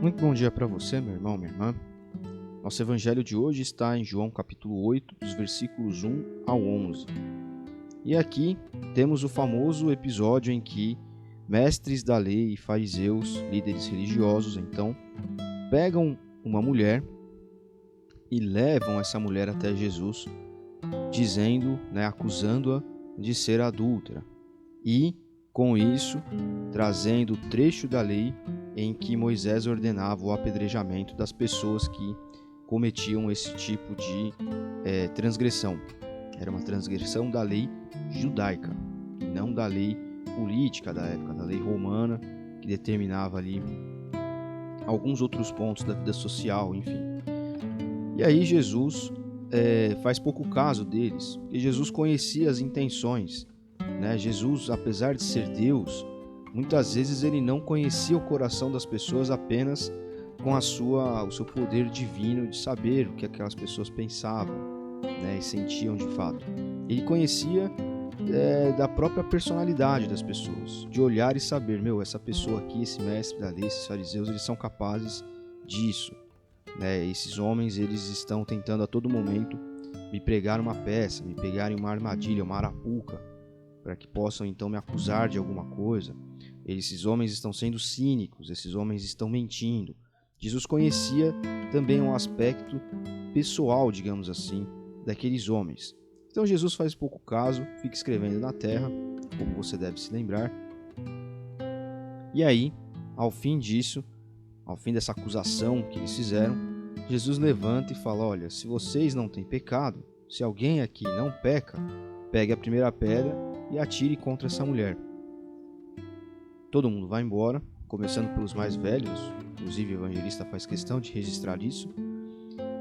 Muito bom dia para você, meu irmão, minha irmã. Nosso evangelho de hoje está em João capítulo 8, dos versículos 1 ao 11. E aqui temos o famoso episódio em que mestres da lei e fariseus, líderes religiosos, então, pegam uma mulher e levam essa mulher até Jesus, dizendo, acusando-a de ser adúltera. E, com isso, trazendo o trecho da lei em que Moisés ordenava o apedrejamento das pessoas que cometiam esse tipo de transgressão. Era uma transgressão da lei judaica, e não da lei política da época, da lei romana, que determinava ali alguns outros pontos da vida social, enfim. E aí Jesus faz pouco caso deles, porque Jesus conhecia as intenções. Jesus, apesar de ser Deus, muitas vezes ele não conhecia o coração das pessoas apenas com o seu poder divino de saber o que aquelas pessoas pensavam, e sentiam de fato. Ele conhecia da própria personalidade das pessoas, de olhar e saber, essa pessoa aqui, esse mestre da lei, esses fariseus, eles são capazes disso. Esses homens, eles estão tentando a todo momento me pregar uma peça, me pegarem uma armadilha, uma arapuca, para que possam então me acusar de alguma coisa. Esses homens estão sendo cínicos, esses homens estão mentindo. Jesus conhecia também um aspecto pessoal, digamos assim, daqueles homens. Então Jesus faz pouco caso, fica escrevendo na terra, como você deve se lembrar. E aí, ao fim disso, ao fim dessa acusação que eles fizeram, Jesus levanta e fala: olha, se vocês não têm pecado, se alguém aqui não peca, pegue a primeira pedra e atire contra essa mulher. Todo mundo vai embora, começando pelos mais velhos, inclusive o evangelista faz questão de registrar isso.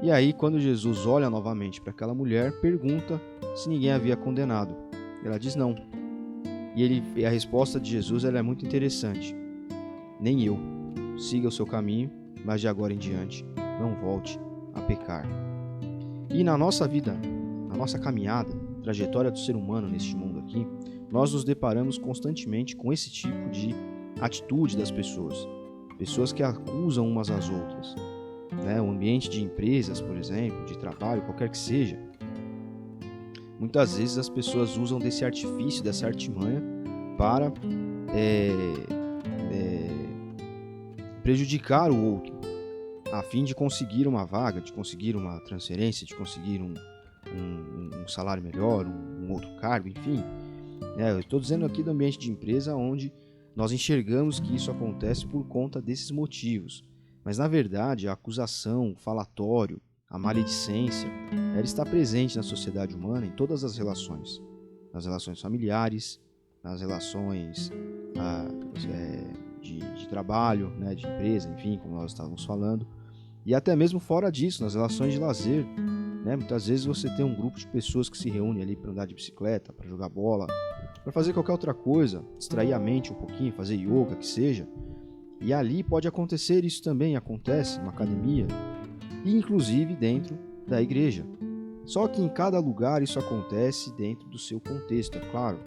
E aí, quando Jesus olha novamente para aquela mulher, pergunta se ninguém havia condenado. Ela diz não. E a resposta de Jesus ela é muito interessante. Nem eu. Siga o seu caminho, mas de agora em diante não volte a pecar. E na nossa vida, na nossa caminhada, trajetória do ser humano neste mundo aqui, nós nos deparamos constantemente com esse tipo de atitude das pessoas. Pessoas que acusam umas às outras. O ambiente de empresas, por exemplo, de trabalho, qualquer que seja. Muitas vezes as pessoas usam desse artifício, dessa artimanha, para prejudicar o outro, a fim de conseguir uma vaga, de conseguir uma transferência, de conseguir um salário melhor, um outro cargo, enfim. Eu estou dizendo aqui do ambiente de empresa onde nós enxergamos que isso acontece por conta desses motivos. Mas, na verdade, a acusação, o falatório, a maledicência, ela está presente na sociedade humana em todas as relações. Nas relações familiares, nas relações de trabalho, de empresa, enfim, como nós estávamos falando. E até mesmo fora disso, nas relações de lazer. Muitas vezes você tem um grupo de pessoas que se reúne ali para andar de bicicleta, para jogar bola, para fazer qualquer outra coisa, distrair a mente um pouquinho, fazer yoga, que seja. E ali pode acontecer, isso também acontece na academia e inclusive dentro da igreja. Só que em cada lugar isso acontece dentro do seu contexto, é claro.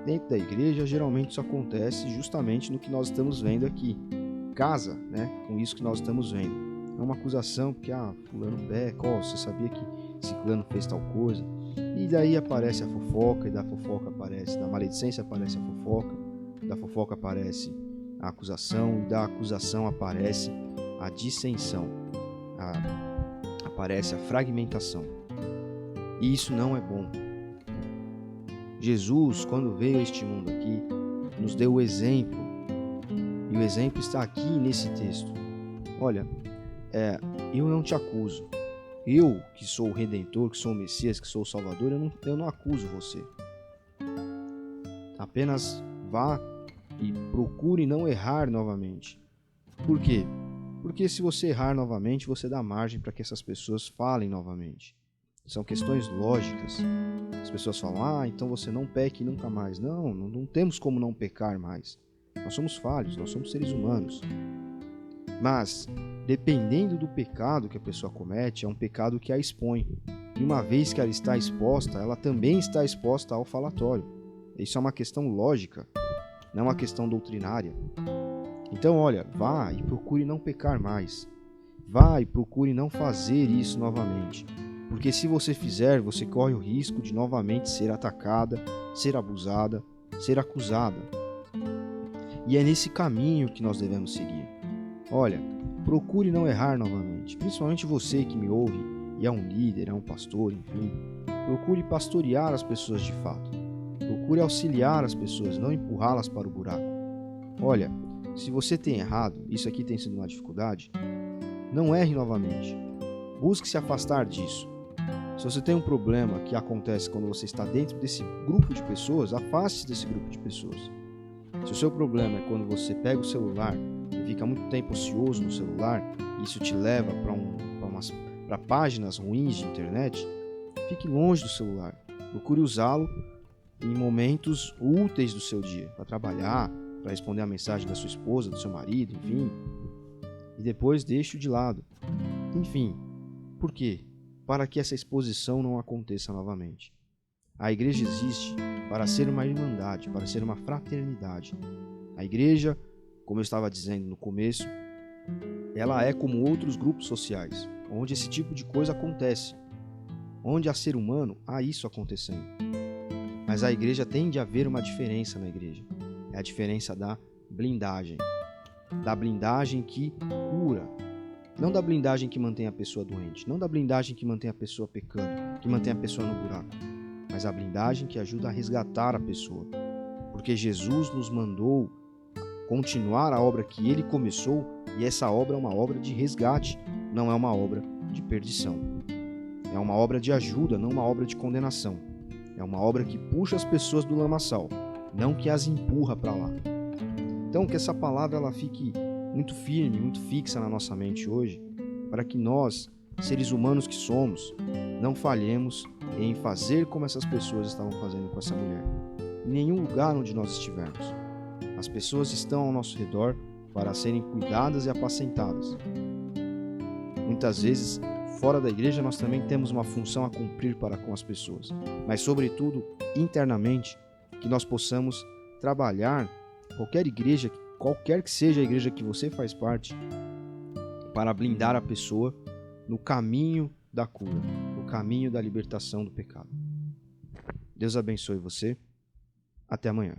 Dentro da igreja, geralmente isso acontece justamente no que nós estamos vendo aqui. Casa, com isso que nós estamos vendo. É uma acusação porque, fulano peca, você sabia que ciclano fez tal coisa. E daí aparece a fofoca, e da fofoca aparece, da maledicência aparece a fofoca, da fofoca aparece a acusação, e da acusação aparece a dissensão, aparece a fragmentação. E isso não é bom. Jesus, quando veio a este mundo aqui, nos deu o exemplo, e o exemplo está aqui nesse texto. Olha, eu não te acuso. Eu, que sou o Redentor, que sou o Messias, que sou o Salvador, eu não acuso você. Apenas vá e procure não errar novamente. Por quê? Porque se você errar novamente, você dá margem para que essas pessoas falem novamente. São questões lógicas. As pessoas falam, então você não peque nunca mais. Não temos como não pecar mais. Nós somos falhos, nós somos seres humanos. Mas, dependendo do pecado que a pessoa comete, é um pecado que a expõe. E uma vez que ela está exposta, ela também está exposta ao falatório. Isso é uma questão lógica, não é uma questão doutrinária. Então, olha, vá e procure não pecar mais. Vá e procure não fazer isso novamente. Porque se você fizer, você corre o risco de novamente ser atacada, ser abusada, ser acusada. E é nesse caminho que nós devemos seguir. Olha, procure não errar novamente. Principalmente você que me ouve e é um líder, é um pastor, enfim. Procure pastorear as pessoas de fato. Procure auxiliar as pessoas, não empurrá-las para o buraco. Olha, se você tem errado, isso aqui tem sido uma dificuldade, não erre novamente. Busque se afastar disso. Se você tem um problema que acontece quando você está dentro desse grupo de pessoas, afaste-se desse grupo de pessoas. Se o seu problema é quando você pega o celular e fica muito tempo ocioso no celular, e isso te leva para páginas ruins de internet, fique longe do celular. Procure usá-lo em momentos úteis do seu dia, para trabalhar, para responder a mensagem da sua esposa, do seu marido, enfim. E depois deixe-o de lado. Enfim, por quê? Para que essa exposição não aconteça novamente. A igreja existe para ser uma irmandade, para ser uma fraternidade. A igreja, como eu estava dizendo no começo, ela é como outros grupos sociais, onde esse tipo de coisa acontece. Onde há ser humano, há isso acontecendo. Mas a igreja tende a haver uma diferença na igreja. É a diferença da blindagem. Da blindagem que cura. Não da blindagem que mantém a pessoa doente. Não da blindagem que mantém a pessoa pecando, que mantém a pessoa no buraco. Mas a blindagem que ajuda a resgatar a pessoa. Porque Jesus nos mandou continuar a obra que ele começou, e essa obra é uma obra de resgate, não é uma obra de perdição. É uma obra de ajuda, não uma obra de condenação. É uma obra que puxa as pessoas do lamaçal, não que as empurra para lá. Então, que essa palavra ela fique muito firme, muito fixa na nossa mente hoje, para que nós, seres humanos que somos, não falhemos em fazer como essas pessoas estavam fazendo com essa mulher. Em nenhum lugar onde nós estivermos. As pessoas estão ao nosso redor para serem cuidadas e apacentadas. Muitas vezes, fora da igreja, nós também temos uma função a cumprir para com as pessoas. Mas, sobretudo, internamente, que nós possamos trabalhar, qualquer que seja a igreja que você faz parte, para blindar a pessoa no caminho da cura, no caminho da libertação do pecado. Deus abençoe você. Até amanhã.